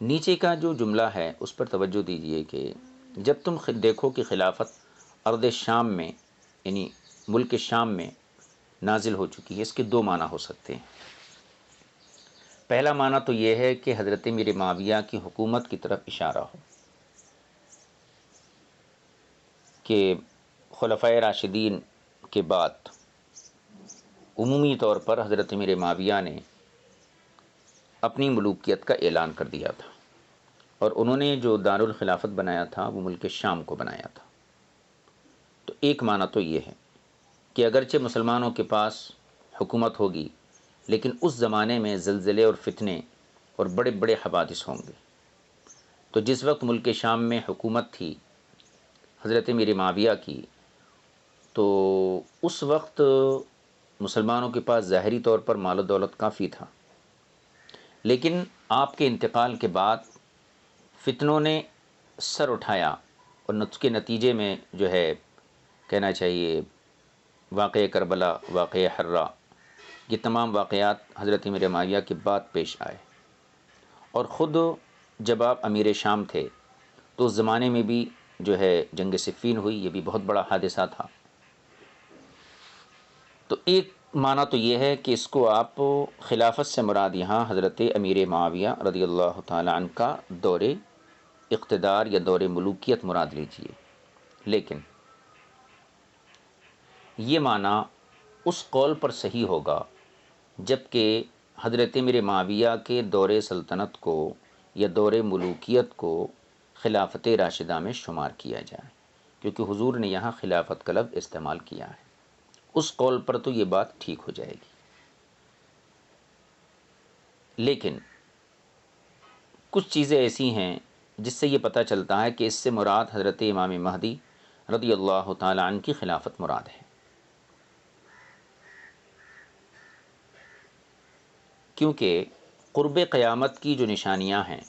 نیچے کا جو جملہ ہے اس پر توجہ دیجئے کہ جب تم دیکھو کہ خلافت ارض شام میں یعنی ملک شام میں نازل ہو چکی ہے، اس کے دو معنی ہو سکتے ہیں۔ پہلا معنی تو یہ ہے کہ حضرت میر معاویہ کی حکومت کی طرف اشارہ ہو کہ خلفائے راشدین کے بعد عمومی طور پر حضرت میر معاویہ نے اپنی ملوکیت کا اعلان کر دیا تھا، اور انہوں نے جو دارالخلافت بنایا تھا وہ ملک شام کو بنایا تھا۔ تو ایک معنی تو یہ ہے کہ اگرچہ مسلمانوں کے پاس حکومت ہوگی، لیکن اس زمانے میں زلزلے اور فتنے اور بڑے بڑے حوادث ہوں گے۔ تو جس وقت ملک شام میں حکومت تھی حضرت میر معاویہ کی، تو اس وقت مسلمانوں کے پاس ظاہری طور پر مال و دولت کافی تھا، لیکن آپ کے انتقال کے بعد فتنوں نے سر اٹھایا، اور اس کے نتیجے میں جو ہے کہنا چاہیے واقعہ کربلا، واقعہ حرہ، یہ تمام واقعات حضرت میر معاویہ کے بعد پیش آئے۔ اور خود جب آپ امیر شام تھے تو اس زمانے میں بھی جو ہے جنگ صفین ہوئی، یہ بھی بہت بڑا حادثہ تھا۔ تو ایک معنی تو یہ ہے کہ اس کو آپ خلافت سے مراد یہاں حضرت امیر معاویہ رضی اللہ تعالی عنہ کا دور اقتدار یا دور ملوکیت مراد لیجئے، لیکن یہ معنی اس قول پر صحیح ہوگا جبکہ حضرت میر معاویہ کے دور سلطنت کو یا دور ملوکیت کو خلافت راشدہ میں شمار کیا جائے، کیونکہ حضور نے یہاں خلافت کا لفظ استعمال کیا ہے۔ اس قول پر تو یہ بات ٹھیک ہو جائے گی، لیکن کچھ چیزیں ایسی ہیں جس سے یہ پتہ چلتا ہے کہ اس سے مراد حضرت امام مہدی رضی اللہ تعالی عنہ کی خلافت مراد ہے، کیونکہ قرب قیامت کی جو نشانیاں ہیں،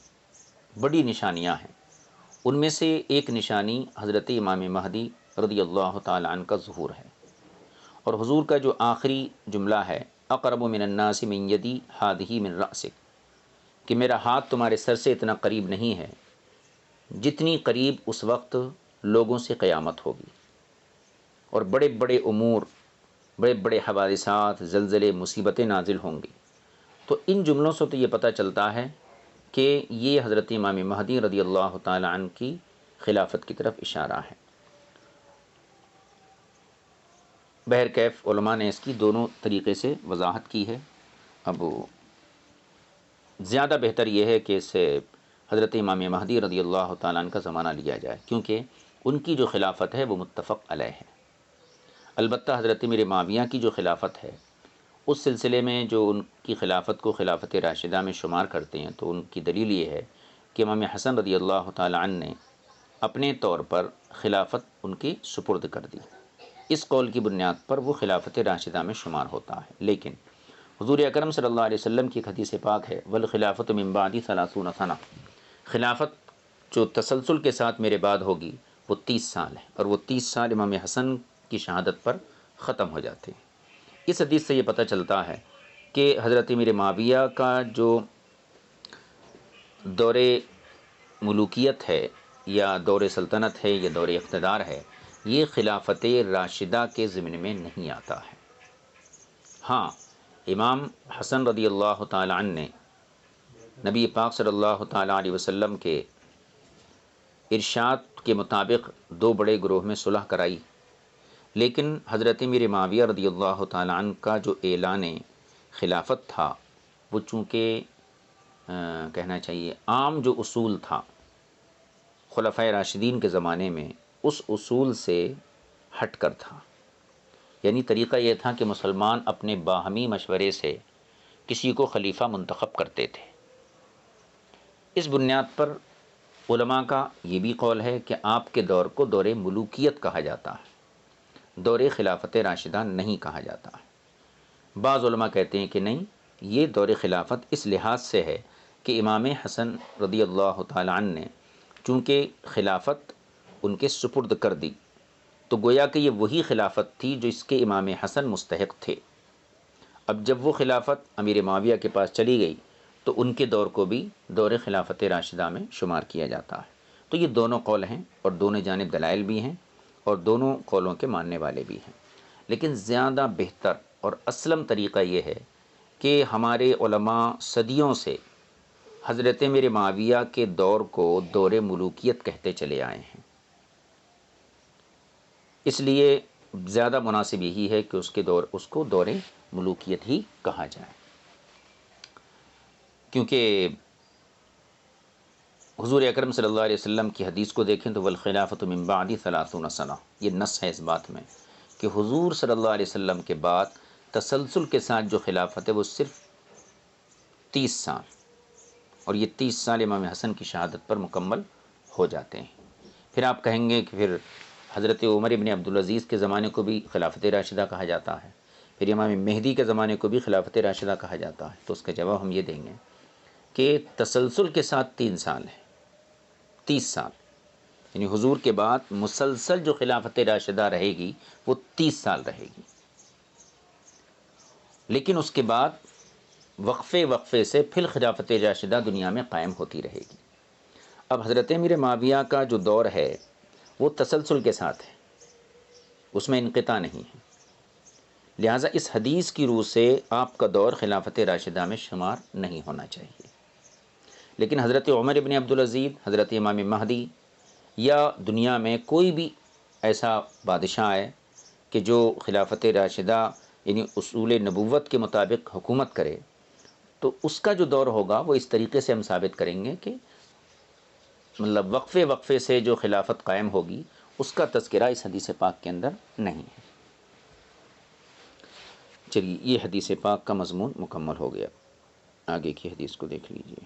بڑی نشانیاں ہیں، ان میں سے ایک نشانی حضرت امام مہدی رضی اللہ تعالی عنہ کا ظہور ہے۔ اور حضور کا جو آخری جملہ ہے اقرب من الناس من یدی ہذہ من رأسک، کہ میرا ہاتھ تمہارے سر سے اتنا قریب نہیں ہے جتنی قریب اس وقت لوگوں سے قیامت ہوگی، اور بڑے بڑے امور، بڑے بڑے حوادثات، زلزلے، مصیبتیں نازل ہوں گی۔ تو ان جملوں سے تو یہ پتہ چلتا ہے کہ یہ حضرت امام مہدی رضی اللہ تعالی عنہ کی خلافت کی طرف اشارہ ہے۔ بہرکیف علماء نے اس کی دونوں طریقے سے وضاحت کی ہے۔ اب زیادہ بہتر یہ ہے کہ اس سے حضرت امام مہدی رضی اللہ تعالیٰ عنہ کا زمانہ لیا جائے، کیونکہ ان کی جو خلافت ہے وہ متفق علیہ ہے۔ البتہ حضرت میر معاویہ کی جو خلافت ہے اس سلسلے میں جو ان کی خلافت کو خلافت راشدہ میں شمار کرتے ہیں، تو ان کی دلیل یہ ہے کہ امام حسن رضی اللہ تعالیٰ عنہ نے اپنے طور پر خلافت ان کی سپرد کر دی، اس قول کی بنیاد پر وہ خلافت راشدہ میں شمار ہوتا ہے۔ لیکن حضور اکرم صلی اللہ علیہ وسلم کی ایک حدیث پاک ہے والخلافت من بعدی 30 سنہ، خلافت جو تسلسل کے ساتھ میرے بعد ہوگی وہ 30 سال ہے، اور وہ 30 سال امام حسن کی شہادت پر ختم ہو جاتے ہیں۔ اس حدیث سے یہ پتہ چلتا ہے کہ حضرت میر معاویہ کا جو دور ملوکیت ہے یا دور سلطنت ہے یا دور اقتدار ہے، یہ خلافت راشدہ کے ضمن میں نہیں آتا ہے۔ ہاں، امام حسن رضی اللہ تعالی عنہ نے نبی پاک صلی اللہ تعالی علیہ وسلم کے ارشاد کے مطابق دو بڑے گروہ میں صلح کرائی، لیکن حضرت میر معاویہ رضی اللہ تعالی عنہ کا جو اعلان خلافت تھا وہ چونکہ کہنا چاہیے عام جو اصول تھا خلفائے راشدین کے زمانے میں، اس اصول سے ہٹ کر تھا۔ یعنی طریقہ یہ تھا کہ مسلمان اپنے باہمی مشورے سے کسی کو خلیفہ منتخب کرتے تھے۔ اس بنیاد پر علماء کا یہ بھی قول ہے کہ آپ کے دور کو دور ملوکیت کہا جاتا ہے، دور خلافت راشدہ نہیں کہا جاتا ہے۔ بعض علماء کہتے ہیں کہ نہیں، یہ دور خلافت اس لحاظ سے ہے کہ امام حسن رضی اللہ تعالی عنہ نے چونکہ خلافت ان کے سپرد کر دی، تو گویا کہ یہ وہی خلافت تھی جو اس کے امام حسن مستحق تھے۔ اب جب وہ خلافت امیر معاویہ کے پاس چلی گئی تو ان کے دور کو بھی دور خلافت راشدہ میں شمار کیا جاتا ہے۔ تو یہ دونوں قول ہیں اور دونوں جانب دلائل بھی ہیں اور دونوں قولوں کے ماننے والے بھی ہیں، لیکن زیادہ بہتر اور اسلم طریقہ یہ ہے کہ ہمارے علماء صدیوں سے حضرت میرے معاویہ کے دور کو دور ملوکیت کہتے چلے آئے ہیں، اس لیے زیادہ مناسب یہی ہے کہ اس کو دور ملوکیت ہی کہا جائے، کیونکہ حضور اکرم صلی اللہ علیہ وسلم کی حدیث کو دیکھیں تو والخلافۃ من بعدی 30 سنہ، یہ نص ہے اس بات میں کہ حضور صلی اللہ علیہ وسلم کے بعد تسلسل کے ساتھ جو خلافت ہے وہ صرف 30 سال، اور یہ 30 سال امام حسن کی شہادت پر مکمل ہو جاتے ہیں۔ پھر آپ کہیں گے کہ پھر حضرت عمر ابن عبدالعزیز کے زمانے کو بھی خلافت راشدہ کہا جاتا ہے، پھر امام مہدی کے زمانے کو بھی خلافت راشدہ کہا جاتا ہے، تو اس کا جواب ہم یہ دیں گے کہ تسلسل کے ساتھ 3 سال ہے، 30 سال، یعنی حضور کے بعد مسلسل جو خلافت راشدہ رہے گی وہ 30 سال رہے گی، لیکن اس کے بعد وقفے سے پھر خلافت راشدہ دنیا میں قائم ہوتی رہے گی۔ اب حضرت امیر معاویہ کا جو دور ہے وہ تسلسل کے ساتھ ہے، اس میں انقطاع نہیں ہے، لہٰذا اس حدیث کی روح سے آپ کا دور خلافت راشدہ میں شمار نہیں ہونا چاہیے، لیکن حضرت عمر ابن عبدالعزیز، حضرت امام مہدی یا دنیا میں کوئی بھی ایسا بادشاہ ہے کہ جو خلافت راشدہ یعنی اصول نبوت کے مطابق حکومت کرے، تو اس کا جو دور ہوگا وہ اس طریقے سے ہم ثابت کریں گے کہ مطلب وقفے سے جو خلافت قائم ہوگی اس کا تذکرہ اس حدیث پاک کے اندر نہیں ہے۔ چلیے، یہ حدیث پاک کا مضمون مکمل ہو گیا، آگے کی حدیث کو دیکھ لیجئے۔